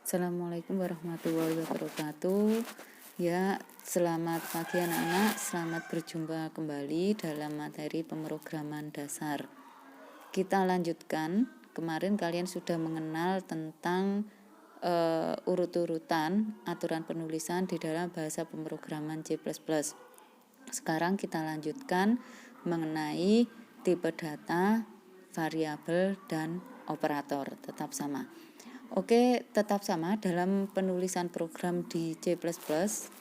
Assalamualaikum warahmatullahi wabarakatuh. Ya, selamat pagi anak-anak. Selamat berjumpa kembali dalam materi pemrograman dasar. Kita lanjutkan. Kemarin kalian sudah mengenal tentang urut-urutan aturan penulisan di dalam bahasa pemrograman C++. Sekarang kita lanjutkan mengenai tipe data, variabel, dan operator. Tetap sama. Oke, tetap sama dalam penulisan program di C++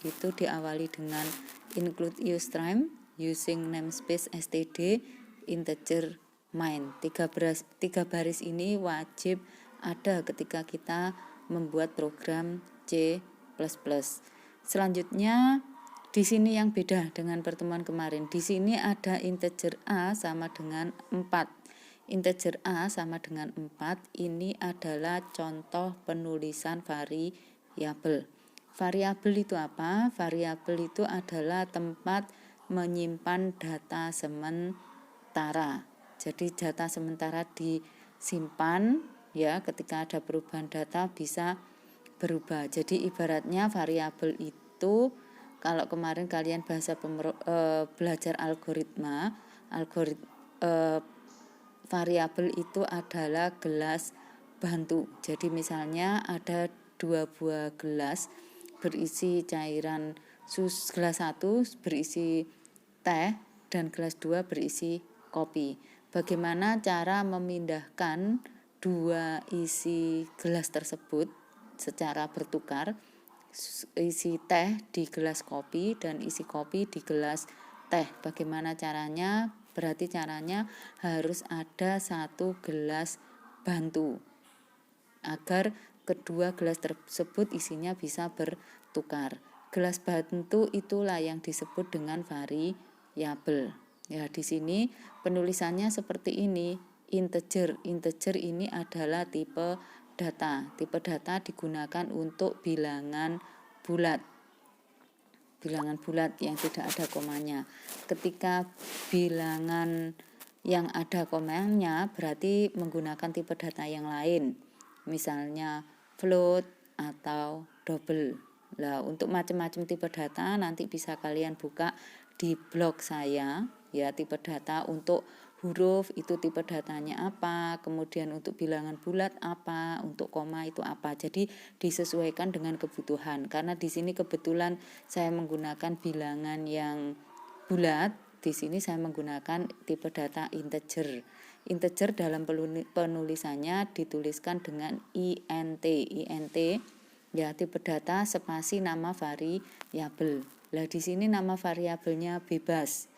itu diawali dengan include useframe using namespace std integer main. Tiga baris ini wajib ada ketika kita membuat program C++. Selanjutnya di sini yang beda dengan pertemuan kemarin. Di sini ada integer A sama dengan 4. Integer A sama dengan 4, ini adalah contoh penulisan variabel. Variabel itu apa? Variabel itu adalah tempat menyimpan data sementara. Jadi data sementara disimpan ya, ketika ada perubahan data bisa berubah. Jadi ibaratnya variabel itu, kalau kemarin kalian belajar algoritma variabel itu adalah gelas bantu. Jadi misalnya ada 2 buah gelas berisi cairan gelas 1 berisi teh dan gelas 2 berisi kopi. Bagaimana cara memindahkan dua isi gelas tersebut secara bertukar, isi teh di gelas kopi dan isi kopi di gelas teh? Bagaimana caranya? Berarti caranya harus ada satu gelas bantu agar kedua gelas tersebut isinya bisa bertukar. Gelas bantu itulah yang disebut dengan variabel. Ya, di sini penulisannya seperti ini. Integer ini adalah tipe data. Tipe data digunakan untuk bilangan bulat yang tidak ada komanya. Ketika bilangan yang ada komanya berarti menggunakan tipe data yang lain, misalnya float atau double. Nah, untuk macam-macam tipe data nanti bisa kalian buka di blog saya ya. Tipe data untuk huruf itu tipe datanya apa, kemudian untuk bilangan bulat apa, untuk koma itu apa. Jadi disesuaikan dengan kebutuhan. Karena di sini kebetulan saya menggunakan bilangan yang bulat, di sini saya menggunakan tipe data integer. Integer dalam penulisannya dituliskan dengan int. Int ya, tipe data spasi nama variabel. Lah di sini nama variabelnya bebas.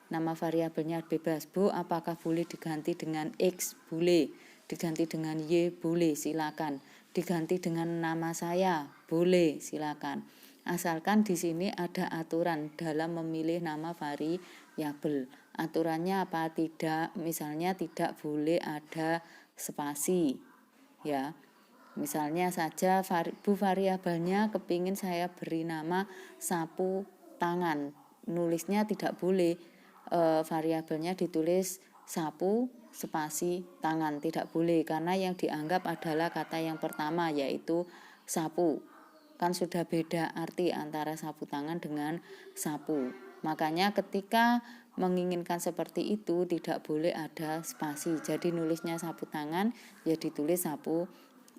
Nama variabelnya bebas. Bu, apakah boleh diganti dengan X? Boleh. Diganti dengan Y? Boleh, silakan. Diganti dengan nama saya? Boleh, silakan. Asalkan di sini ada aturan dalam memilih nama variabel. Aturannya apa? Tidak, misalnya tidak boleh ada spasi. Ya. Misalnya saja bu, variabelnya kepingin saya beri nama sapu tangan. Nulisnya tidak boleh variabelnya ditulis sapu spasi tangan, tidak boleh, karena yang dianggap adalah kata yang pertama yaitu sapu. Kan sudah beda arti antara sapu tangan dengan sapu. Makanya ketika menginginkan seperti itu tidak boleh ada spasi. Jadi nulisnya sapu tangan ya ditulis sapu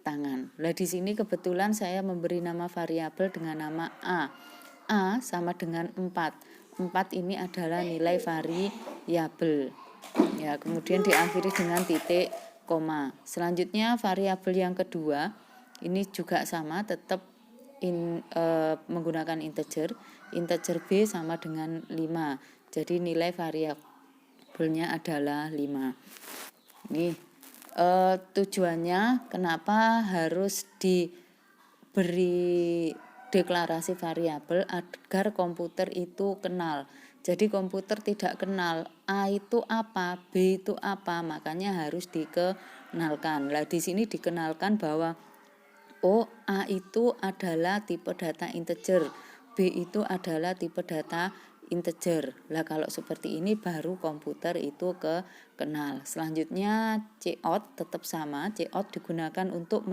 tangan. Nah, di sini kebetulan saya memberi nama variabel dengan nama A. A sama dengan 4. 4 ini adalah nilai variabel. Ya, kemudian diakhiri dengan titik koma. Selanjutnya variabel yang kedua ini juga sama, tetap menggunakan integer. Integer B sama dengan 5. Jadi nilai variabelnya adalah 5. Ini tujuannya kenapa harus diberi deklarasi variabel, agar komputer itu kenal. Jadi komputer tidak kenal A itu apa, B itu apa, makanya harus dikenalkan. Nah, di sini dikenalkan bahwa A itu adalah tipe data integer, B itu adalah tipe data integer. Lah kalau seperti ini baru komputer itu kenal. Selanjutnya cout tetap sama. Cout digunakan untuk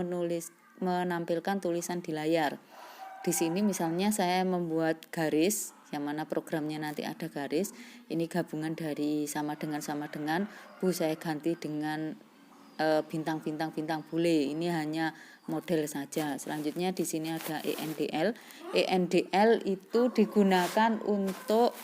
menampilkan tulisan di layar. Di sini misalnya saya membuat garis, yang mana programnya nanti ada garis. Ini gabungan dari sama dengan, saya ganti dengan bintang bule. Ini hanya model saja. Selanjutnya di sini ada ENDL. ENDL itu digunakan untuk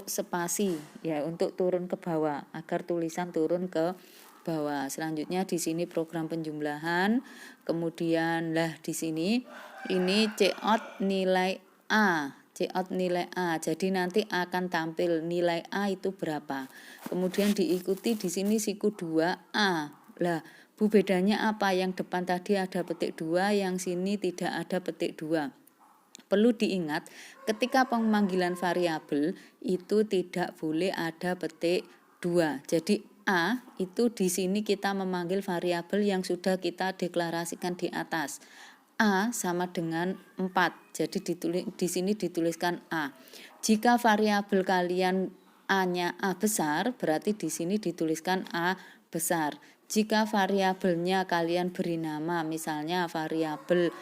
spasi, ya, untuk turun ke bawah agar tulisan turun ke bawah. Selanjutnya di sini program penjumlahan. Kemudian di sini ini cout nilai A. Cout nilai A. Jadi nanti akan tampil nilai A itu berapa. Kemudian diikuti di sini siku 2A. Bu, bedanya apa? Yang depan tadi ada petik 2, yang sini tidak ada petik 2. Perlu diingat, ketika pemanggilan variabel itu tidak boleh ada petik 2. Jadi A itu di sini kita memanggil variabel yang sudah kita deklarasikan di atas. A sama dengan 4. Jadi di sini dituliskan A. Jika variabel kalian A-nya A besar, berarti di sini dituliskan A besar. Jika variabelnya kalian beri nama, misalnya variabel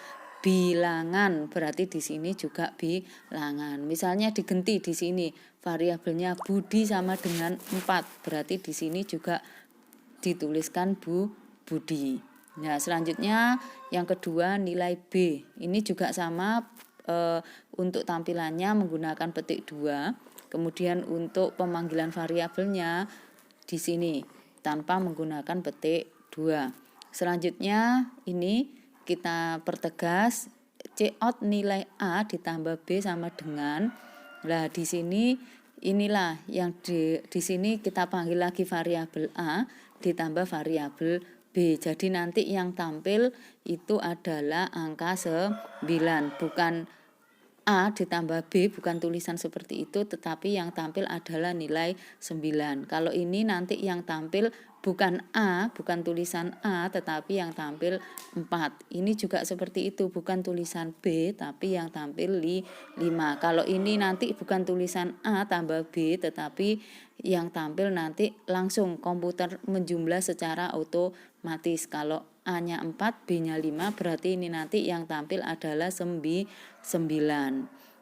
bilangan, berarti di sini juga bilangan. Misalnya digenti di sini variabelnya Budi sama dengan 4, berarti di sini juga dituliskan Budi. Nah, selanjutnya yang kedua nilai B. Ini juga sama, untuk tampilannya menggunakan petik 2. Kemudian untuk pemanggilan variabelnya di sini tanpa menggunakan petik 2. Selanjutnya ini kita pertegas cout nilai A ditambah B sama dengan. Di sini inilah yang di sini kita panggil lagi variabel A ditambah variabel B. Jadi nanti yang tampil itu adalah angka 9, bukan A ditambah B, bukan tulisan seperti itu, tetapi yang tampil adalah nilai 9. Kalau ini nanti yang tampil bukan A, bukan tulisan A, tetapi yang tampil 4. Ini juga seperti itu, bukan tulisan B, tapi yang tampil 5. Kalau ini nanti bukan tulisan A tambah B, tetapi yang tampil nanti langsung komputer menjumlah secara otomatis. Kalau A-nya 4, B-nya 5, berarti ini nanti yang tampil adalah 9.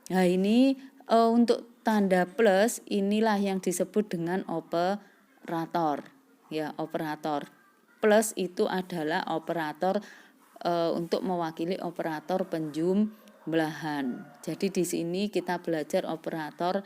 Nah, ini untuk tanda plus, inilah yang disebut dengan operator. Ya, operator. Plus itu adalah operator untuk mewakili operator penjumlahan. Jadi di sini kita belajar operator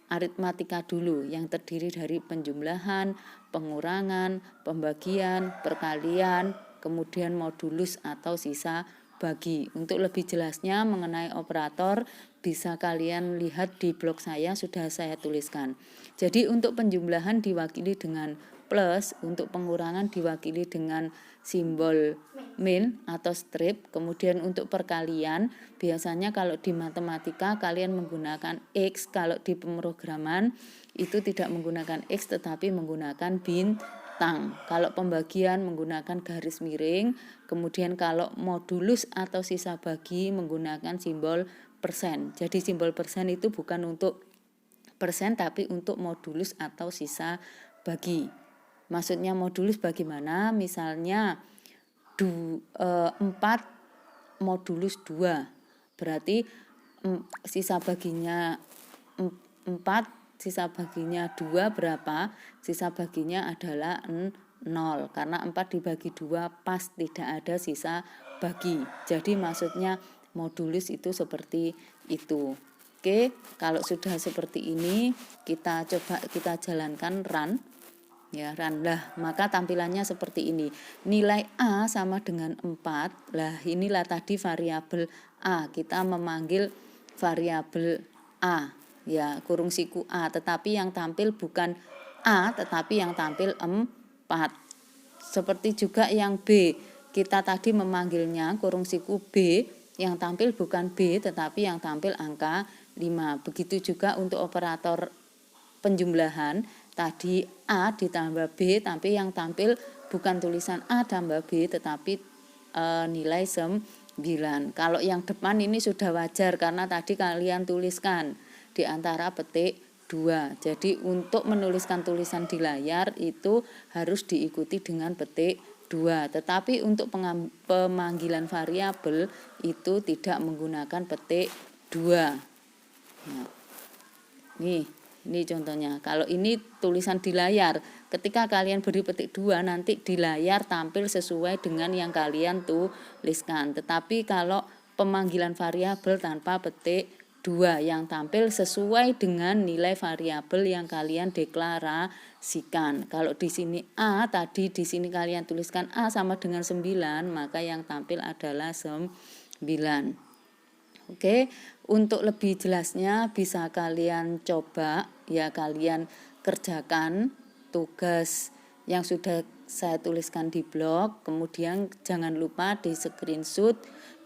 aritmatika dulu yang terdiri dari penjumlahan, pengurangan, pembagian, perkalian, kemudian modulus atau sisa bagi. Untuk lebih jelasnya mengenai operator bisa kalian lihat di blog saya, sudah saya tuliskan. Jadi untuk penjumlahan diwakili dengan plus, untuk pengurangan diwakili dengan simbol min atau strip. Kemudian untuk perkalian biasanya kalau di matematika kalian menggunakan X, kalau di pemrograman itu tidak menggunakan X tetapi menggunakan bintang. Kalau pembagian menggunakan garis miring, kemudian kalau modulus atau sisa bagi menggunakan simbol persen. Jadi simbol persen itu bukan untuk persen tapi untuk modulus atau sisa bagi. Maksudnya modulus bagaimana? Misalnya 4 modulus 2. Berarti sisa baginya 4, sisa baginya 2 berapa? Sisa baginya adalah 0. Karena 4 dibagi 2 pas tidak ada sisa bagi. Jadi maksudnya modulus itu seperti itu. Oke, kalau sudah seperti ini kita jalankan run. Ya, maka tampilannya seperti ini. Nilai A sama dengan 4. Inilah tadi variabel A. Kita memanggil variabel A. Ya, kurung siku A, tetapi yang tampil bukan A, tetapi yang tampil 4. Seperti juga yang B. Kita tadi memanggilnya kurung siku B, yang tampil bukan B, tetapi yang tampil angka 5. Begitu juga untuk operator penjumlahan. Tadi A ditambah B, tapi yang tampil bukan tulisan A tambah B, tetapi nilai 9. Kalau yang depan ini sudah wajar karena tadi kalian tuliskan di antara petik 2. Jadi untuk menuliskan tulisan di layar itu harus diikuti dengan petik 2. Tetapi untuk pemanggilan variabel itu tidak menggunakan petik 2. Nah, ini contohnya. Kalau ini tulisan di layar, ketika kalian beri petik 2 nanti di layar tampil sesuai dengan yang kalian tuliskan. Tetapi kalau pemanggilan variabel tanpa petik 2 yang tampil sesuai dengan nilai variabel yang kalian deklarasikan. Kalau di sini A, tadi di sini kalian tuliskan A sama dengan 9, maka yang tampil adalah 9. Oke, untuk lebih jelasnya bisa kalian coba ya, kalian kerjakan tugas yang sudah saya tuliskan di blog, kemudian jangan lupa di screenshot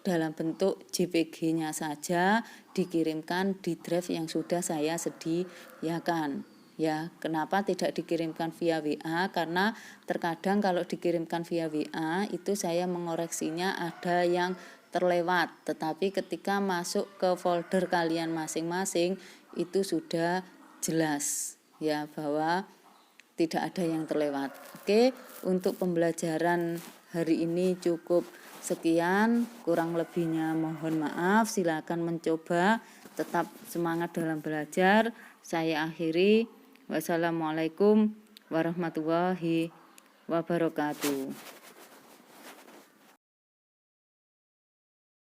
dalam bentuk JPG-nya saja, dikirimkan di drive yang sudah saya sediakan. Ya, kenapa tidak dikirimkan via WA? Karena terkadang kalau dikirimkan via WA itu saya mengoreksinya ada yang terlewat, tetapi ketika masuk ke folder kalian masing-masing itu sudah jelas ya bahwa tidak ada yang terlewat. Oke, untuk pembelajaran hari ini cukup sekian, kurang lebihnya mohon maaf. Silakan mencoba, tetap semangat dalam belajar. Saya akhiri. Wassalamualaikum warahmatullahi wabarakatuh.